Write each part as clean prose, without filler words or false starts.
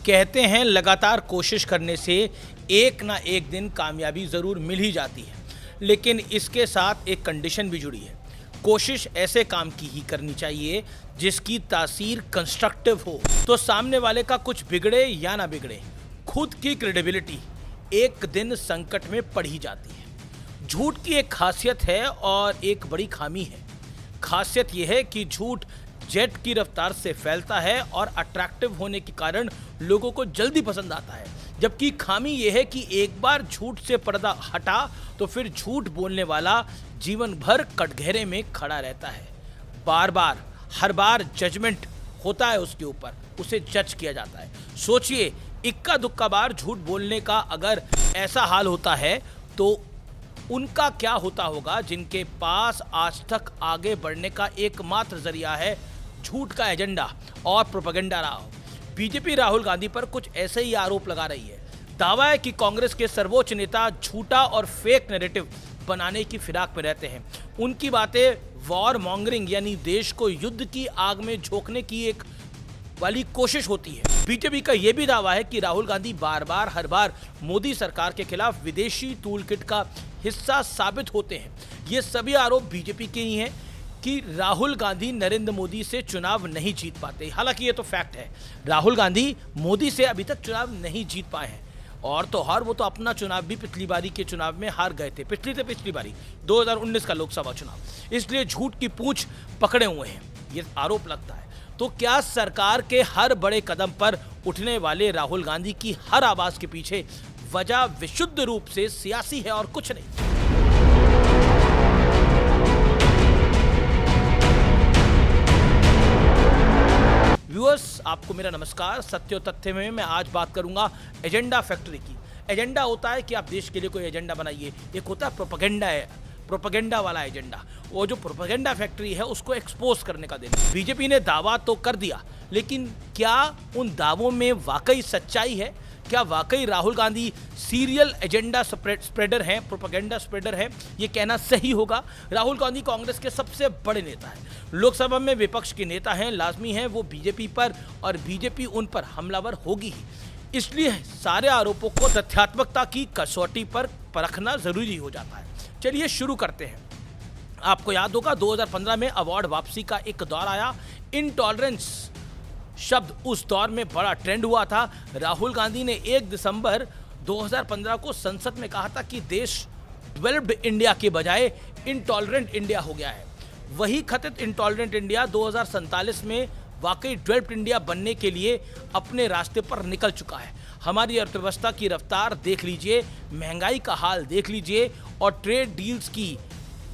कहते हैं लगातार कोशिश करने से एक ना एक दिन कामयाबी ज़रूर मिल ही जाती है, लेकिन इसके साथ एक कंडीशन भी जुड़ी है। कोशिश ऐसे काम की ही करनी चाहिए जिसकी तासीर कंस्ट्रक्टिव हो, तो सामने वाले का कुछ बिगड़े या ना बिगड़े, खुद की क्रेडिबिलिटी एक दिन संकट में पड़ ही जाती है। झूठ की एक खासियत है और एक बड़ी खामी है। खासियत यह है कि झूठ जेट की रफ्तार से फैलता है और अट्रैक्टिव होने के कारण लोगों को जल्दी पसंद आता है, जबकि खामी यह है कि एक बार झूठ से पर्दा हटा तो फिर झूठ बोलने वाला जीवन भर कटघरे में खड़ा रहता है। बार बार हर बार जजमेंट होता है उसके ऊपर, उसे जज किया जाता है। सोचिए, इक्का दुक्का बार झूठ बोलने का अगर ऐसा हाल होता है तो उनका क्या होता होगा जिनके पास आज तक आगे बढ़ने का एकमात्र जरिया है झूठ का एजेंडा और प्रोपेगेंडा रहा हो। बीजेपी राहुल गांधी पर कुछ ऐसे ही आरोप लगा रही है। दावा है कि कांग्रेस के सर्वोच्च नेता झूठा और फेक नैरेटिव बनाने की फिराक में रहते हैं। उनकी बातें वॉर मॉन्गरिंग यानी देश को युद्ध की आग में झोंकने की एक वाली कोशिश होती है। बीजेपी का यह भी दावा है कि राहुल गांधी बार बार हर बार मोदी सरकार के खिलाफ विदेशी टूलकिट का हिस्सा साबित होते हैं। ये सभी आरोप बीजेपी के ही हैं कि राहुल गांधी नरेंद्र मोदी से चुनाव नहीं जीत पाते। हालांकि ये तो फैक्ट है, राहुल गांधी मोदी से अभी तक चुनाव नहीं जीत पाए हैं। और तो और वो तो अपना चुनाव भी पिछली बारी के चुनाव में हार गए थे, पिछली बारी 2019 का लोकसभा चुनाव, इसलिए झूठ की पूंछ पकड़े हुए हैं, ये आरोप लगता है। तो क्या सरकार के हर बड़े कदम पर उठने वाले राहुल गांधी की हर आवाज के पीछे वजह विशुद्ध रूप से सियासी है और कुछ नहीं? व्यूअर्स, आपको मेरा नमस्कार। सत्य और तथ्य में मैं आज बात करूंगा एजेंडा फैक्ट्री की। एजेंडा होता है कि आप देश के लिए कोई एजेंडा बनाइए, एक होता है प्रोपेगेंडा वाला एजेंडा। वो जो प्रोपेगेंडा फैक्ट्री है उसको एक्सपोज करने का दिन। बीजेपी ने दावा तो कर दिया, लेकिन क्या उन दावों में वाकई सच्चाई है? क्या वाकई Rahul Gandhi serial agenda spreader हैं, प्रोपेगेंडा स्प्रेडर हैं? ये कहना सही होगा। राहुल गांधी कांग्रेस के सबसे बड़े नेता हैं, लोकसभा में विपक्ष के नेता हैं, लाजमी है वो बीजेपी पर और बीजेपी उन पर हमलावर होगी ही। इसलिए सारे आरोपों को तथ्यात्मकता की कसौटी पर परखना जरूरी हो जाता है। चलिए शुरू करते हैं। आपको याद होगा 2015 में अवार्ड वापसी का एक दौर आया। इनटॉलरेंस शब्द उस दौर में बड़ा ट्रेंड हुआ था। राहुल गांधी ने 1 दिसंबर 2015 को संसद में कहा था कि देश डेवलप्ड इंडिया के बजाय इनटॉलरेंट इंडिया हो गया है। वही कथित इनटॉलरेंट इंडिया 2047 में वाकई डेवलप्ड इंडिया बनने के लिए अपने रास्ते पर निकल चुका है। हमारी अर्थव्यवस्था की रफ्तार देख लीजिए, महंगाई का हाल देख लीजिए और ट्रेड डील्स की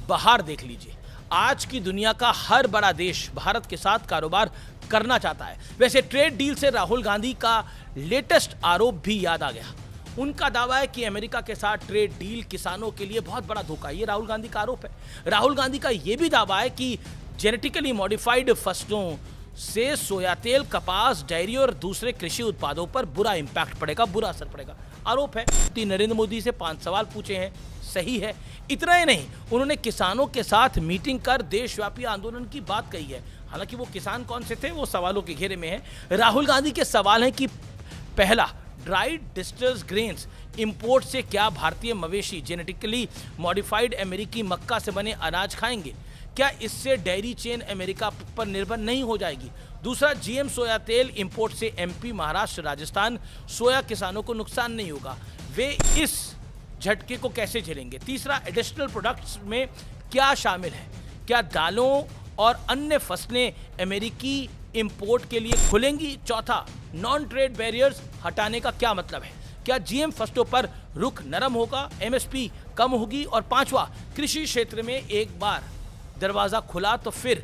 बहार देख लीजिए। आज की दुनिया का हर बड़ा देश भारत के साथ कारोबार करना चाहता है। वैसे ट्रेड डील से राहुल गांधी का लेटेस्ट आरोप भी याद आ गया। उनका दावा है कि अमेरिका के साथ ट्रेड डील किसानों के लिए बहुत बड़ा धोखा है। ये राहुल गांधी का आरोप है। राहुल गांधी का यह भी दावा है कि जेनेटिकली मॉडिफाइड फसलों से सोया तेल, कपास, डेयरी और दूसरे कृषि उत्पादों पर बुरा इंपैक्ट पड़ेगा, बुरा असर पड़ेगा। आरोप है। नरेंद्र मोदी से 5 सवाल पूछे हैं, सही है। इतना ही नहीं, उन्होंने किसानों के साथ मीटिंग कर देशव्यापी आंदोलन की बात कही है। हालांकि वो किसान कौन से थे वो सवालों के घेरे में है। राहुल गांधी के सवाल हैं कि पहला, ड्राइड डिस्टर्स ग्रेन्स इंपोर्ट से क्या भारतीय मवेशी जेनेटिकली मॉडिफाइड अमेरिकी मक्का से बने अनाज खाएंगे? क्या इससे डेयरी चेन अमेरिका पर निर्भर नहीं हो जाएगी? दूसरा, जीएम सोया तेल इंपोर्ट से एमपी, महाराष्ट्र, राजस्थान सोया किसानों को नुकसान नहीं होगा, वे इस झटके को कैसे झेलेंगे? तीसरा, एडिशनल प्रोडक्ट्स में क्या शामिल है? क्या दालों और अन्य फसलें अमेरिकी इंपोर्ट के लिए खुलेंगी? चौथा, नॉन ट्रेड बैरियर्स हटाने का क्या मतलब है? क्या जीएम फसलों पर रुख नरम होगा, एमएसपी कम होगी? और पांचवा, कृषि क्षेत्र में एक बार दरवाजा खुला तो फिर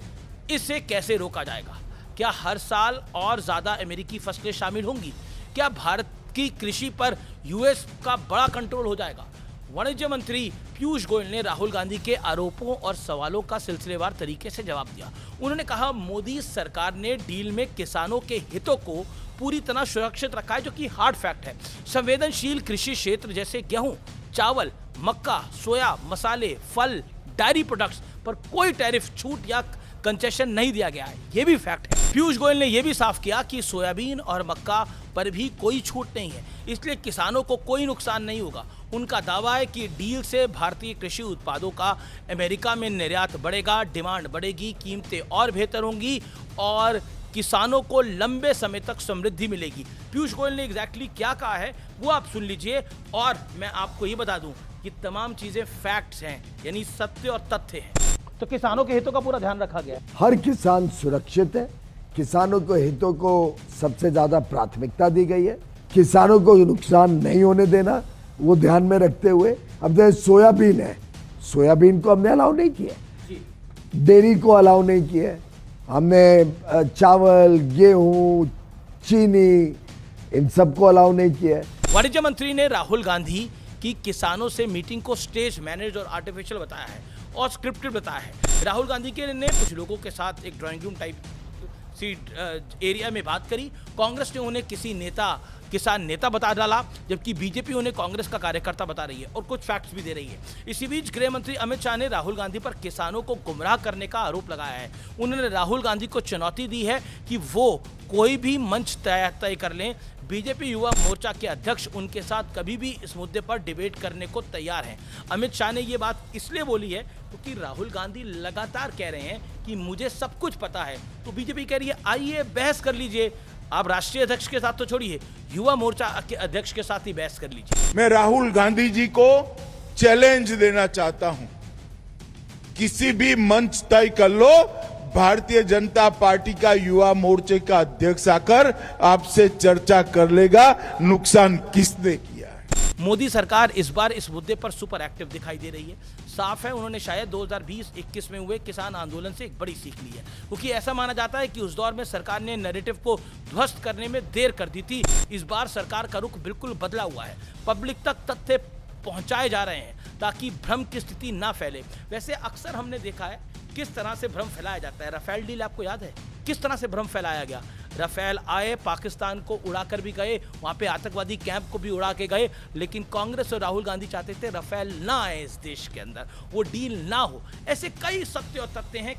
इसे कैसे रोका जाएगा? क्या हर साल और ज्यादा अमेरिकी फसलें शामिल होंगी? क्या भारत की कृषि पर यूएस का बड़ा कंट्रोल हो जाएगा? वाणिज्य मंत्री पीयूष गोयल ने राहुल गांधी के आरोपों और सवालों का सिलसिलेवार तरीके से जवाब दिया। उन्होंने कहा, मोदी सरकार ने डील में किसानों के हितों को पूरी तरह सुरक्षित रखा है, जो कि हार्ड फैक्ट है। संवेदनशील कृषि क्षेत्र जैसे गेहूं, चावल, मक्का, सोया, मसाले, फल, डायरी प्रोडक्ट्स पर कोई टैरिफ छूट या कंसेशन नहीं दिया गया है, ये भी फैक्ट है। पीयूष गोयल ने यह भी साफ किया कि सोयाबीन और मक्का पर भी कोई छूट नहीं है, इसलिए किसानों को कोई नुकसान नहीं होगा। उनका दावा है कि डील से भारतीय कृषि उत्पादों का अमेरिका में निर्यात बढ़ेगा, डिमांड बढ़ेगी, कीमतें और बेहतर होंगी और किसानों को लंबे समय तक समृद्धि मिलेगी। पीयूष गोयल ने एग्जैक्टली क्या कहा है वो आप सुन लीजिए, और मैं आपको ये बता दूं कि तमाम चीजें फैक्ट्स हैं, यानी सत्य और तथ्य हैं। तो किसानों के हितों का पूरा ध्यान रखा गया है। हर किसान सुरक्षित है, किसानों के हितों को सबसे ज्यादा प्राथमिकता दी गई है, किसानों को नुकसान नहीं होने देना वो ध्यान में रखते हुए। अब जैसे सोयाबीन है, सोयाबीन को हमने अलाउ नहीं किया, डेयरी को अलाउ नहीं किया, हमने चावल, गेहूं, चीनी इन सबको अलाउ नहीं किया। वाणिज्य मंत्री ने राहुल गांधी की किसानों से मीटिंग को स्टेज मैनेज और आर्टिफिशियल बताया है और स्क्रिप्टेड बताया है। राहुल गांधी के ने कुछ लोगों के साथ एक ड्राइंग रूम टाइप एरिया में बात करी। कांग्रेस ने उन्हें किसान नेता बता डाला, जबकि बीजेपी उन्हें कांग्रेस का कार्यकर्ता बता रही है और कुछ फैक्ट्स भी दे रही है। इसी बीच गृह मंत्री अमित शाह ने राहुल गांधी पर किसानों को गुमराह करने का आरोप लगाया है। उन्होंने राहुल गांधी को चुनौती दी है कि वो कोई भी मंच तय कर लें। बीजेपी युवा मोर्चा के अध्यक्ष उनके साथ कभी भी इस मुद्दे पर डिबेट करने को तैयार हैं। अमित शाह ने ये बात इसलिए बोली है क्योंकि राहुल गांधी लगातार कह रहे हैं कि मुझे सब कुछ पता है, तो बीजेपी कह रही है आइए बहस कर लीजिए। आप राष्ट्रीय अध्यक्ष के साथ तो छोड़िए, युवा मोर्चा के अध्यक्ष के साथ ही बहस कर लीजिए। मैं राहुल गांधी जी को चैलेंज देना चाहता हूं, किसी भी मंच तय कर लो, भारतीय जनता पार्टी का युवा मोर्चे का अध्यक्ष आकर आपसे चर्चा कर लेगा नुकसान किसने किया है। मोदी सरकार इस बार इस मुद्दे पर सुपर एक्टिव दिखाई दे रही है। साफ है उन्होंने शायद 2020-21 में हुए किसान आंदोलन से एक बड़ी सीख ली है, क्योंकि ऐसा माना जाता है कि उस दौर में सरकार ने नैरेटिव को ध्वस्त करने में देर कर दी थी। इस बार सरकार का रुख बिल्कुल बदला हुआ है, पब्लिक तक तथ्य पहुंचाए जा रहे हैं ताकि भ्रम की स्थिति ना फैले। वैसे अक्सर हमने देखा है किस तरह से भ्रम फैलाया जाता है। राफेल डील आपको याद है किस तरह से भ्रम फैलाया गया। राफेल आए, पाकिस्तान को उड़ाकर भी गए, वहां पे आतंकवादी कैंप को भी उड़ा के गए, लेकिन कांग्रेस और राहुल गांधी चाहते थे राफेल ना आए इस देश के अंदर, वो डील ना हो। ऐसे कई सत्य और तथ्य हैं,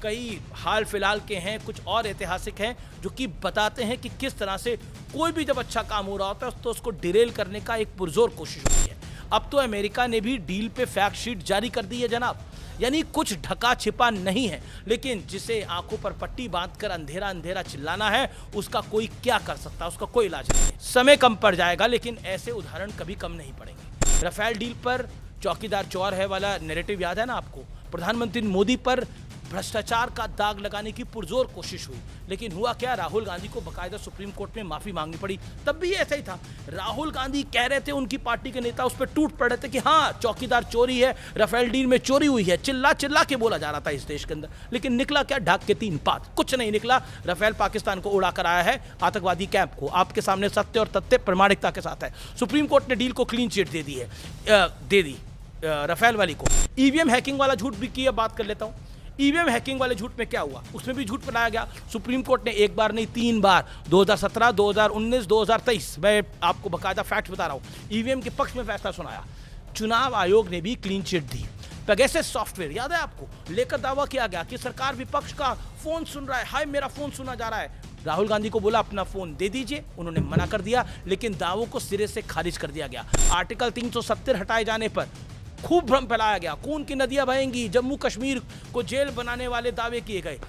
कई हाल फिलहाल के हैं, कुछ और ऐतिहासिक हैं जो कि बताते हैं कि किस तरह से कोई भी जब अच्छा काम हो रहा होता है तो उसको डिरेल करने का एक पुरजोर कोशिश होती है। अब तो अमेरिका ने भी डील पे फैक्ट शीट जारी कर दी है जनाब, यानी कुछ ढका छिपा नहीं है, लेकिन जिसे आंखों पर पट्टी बांधकर अंधेरा अंधेरा चिल्लाना है उसका कोई क्या कर सकता है, उसका कोई इलाज नहीं है। समय कम पड़ जाएगा लेकिन ऐसे उदाहरण कभी कम नहीं पड़ेंगे। राफेल डील पर चौकीदार चोर है वाला नैरेटिव याद है ना आपको। प्रधानमंत्री मोदी पर भ्रष्टाचार का दाग लगाने की पुरजोर कोशिश हुई, लेकिन हुआ क्या, राहुल गांधी को बकायदा सुप्रीम कोर्ट में माफी मांगनी पड़ी। तब भी ऐसा ही था, राहुल गांधी कह रहे थे, उनकी पार्टी के नेता उस पर टूट पड़ रहे थे कि हाँ चौकीदार चोरी है, राफेल डील में चोरी हुई है, चिल्ला चिल्ला के बोला जा रहा था इस देश के अंदर। लेकिन निकला क्या, ढाक के 3 पात, कुछ नहीं निकला। राफेल पाकिस्तान को उड़ा कर आया है, आतंकवादी कैंप को। आपके सामने सत्य और तथ्य प्रमाणिकता के साथ है। सुप्रीम कोर्ट ने डील को क्लीन चिट दे दी राफेल वाली को। ईवीएम हैकिंग वाला झूठ भी की, अब बात कर लेता हूं। ईवीएम हैकिंग वाले झूठ में क्या हुआ, उसमें भी झूठ फैलाया गया। सुप्रीम कोर्ट ने एक बार नहीं 3 बार, 2017, 2019, 2023, मैं आपको बकायदा फैक्ट बता रहा हूं, ईवीएम के पक्ष में फैसला सुनाया। चुनाव आयोग ने भी क्लीन चिट दी। पेगासस सॉफ्टवेयर याद है आपको, लेकर दावा किया गया कि सरकार विपक्ष का फोन सुन रहा है, हाय मेरा फोन सुना जा रहा है। राहुल गांधी को बोला अपना फोन दे दीजिए, उन्होंने मना कर दिया, लेकिन दावों को सिरे से खारिज कर दिया गया। आर्टिकल 370 हटाए जाने पर खूब भ्रम फैलाया गया, खून की नदियां बहेंगी, जम्मू कश्मीर को जेल बनाने वाले दावे किए गए।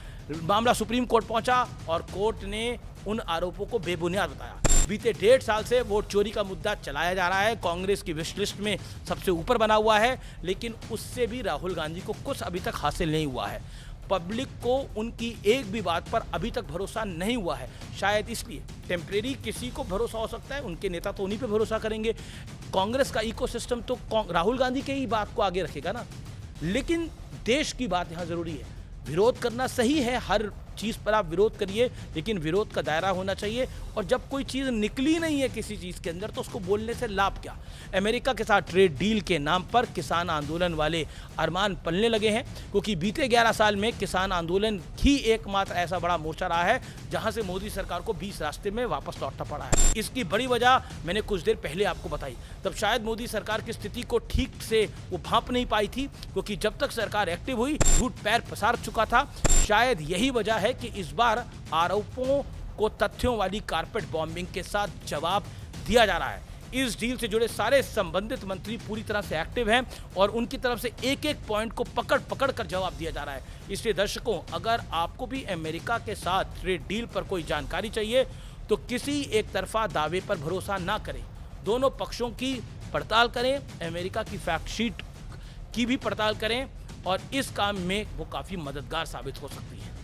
मामला सुप्रीम कोर्ट पहुंचा और कोर्ट ने उन आरोपों को बेबुनियाद बताया। बीते 1.5 साल से वोट चोरी का मुद्दा चलाया जा रहा है, कांग्रेस की विश लिस्ट में सबसे ऊपर बना हुआ है, लेकिन उससे भी राहुल गांधी को कुछ अभी तक हासिल नहीं हुआ है। पब्लिक को उनकी एक भी बात पर अभी तक भरोसा नहीं हुआ है, शायद इसलिए टेम्परेरी किसी को भरोसा हो सकता है, उनके नेता तो उन्हीं पे भरोसा करेंगे। कांग्रेस का इकोसिस्टम तो राहुल गांधी के ही बात को आगे रखेगा ना, लेकिन देश की बात यहाँ जरूरी है। विरोध करना सही है, हर चीज़ पर आप विरोध करिए, लेकिन विरोध का दायरा होना चाहिए। और जब कोई चीज़ निकली नहीं है किसी चीज़ के अंदर, तो उसको बोलने से लाभ क्या। अमेरिका के साथ ट्रेड डील के नाम पर किसान आंदोलन वाले अरमान पलने लगे हैं, क्योंकि बीते 11 साल में किसान आंदोलन ही एकमात्र ऐसा बड़ा मोर्चा रहा है जहां से मोदी सरकार को 20 रास्ते में वापस लौटना पड़ा है। इसकी बड़ी वजह मैंने कुछ देर पहले आपको बताई, तब शायद मोदी सरकार की स्थिति को ठीक से वो भांप नहीं पाई थी, क्योंकि जब तक सरकार एक्टिव हुई झूठ पैर पसार चुका था। शायद यही वजह है कि इस बार आरोपों को तथ्यों वाली कारपेट बॉम्बिंग के साथ जवाब दिया जा रहा है। इस डील से जुड़े सारे संबंधित मंत्री पूरी तरह से एक्टिव हैं और उनकी तरफ से एक एक पॉइंट को पकड़ पकड़ कर जवाब दिया जा रहा है। इसलिए दर्शकों, अगर आपको भी अमेरिका के साथ ट्रेड डील पर कोई जानकारी चाहिए तो किसी एक तरफा दावे पर भरोसा ना करें, दोनों पक्षों की पड़ताल करें, अमेरिका की फैक्ट शीट की भी पड़ताल करें और इस काम में वो काफ़ी मददगार साबित हो सकती है।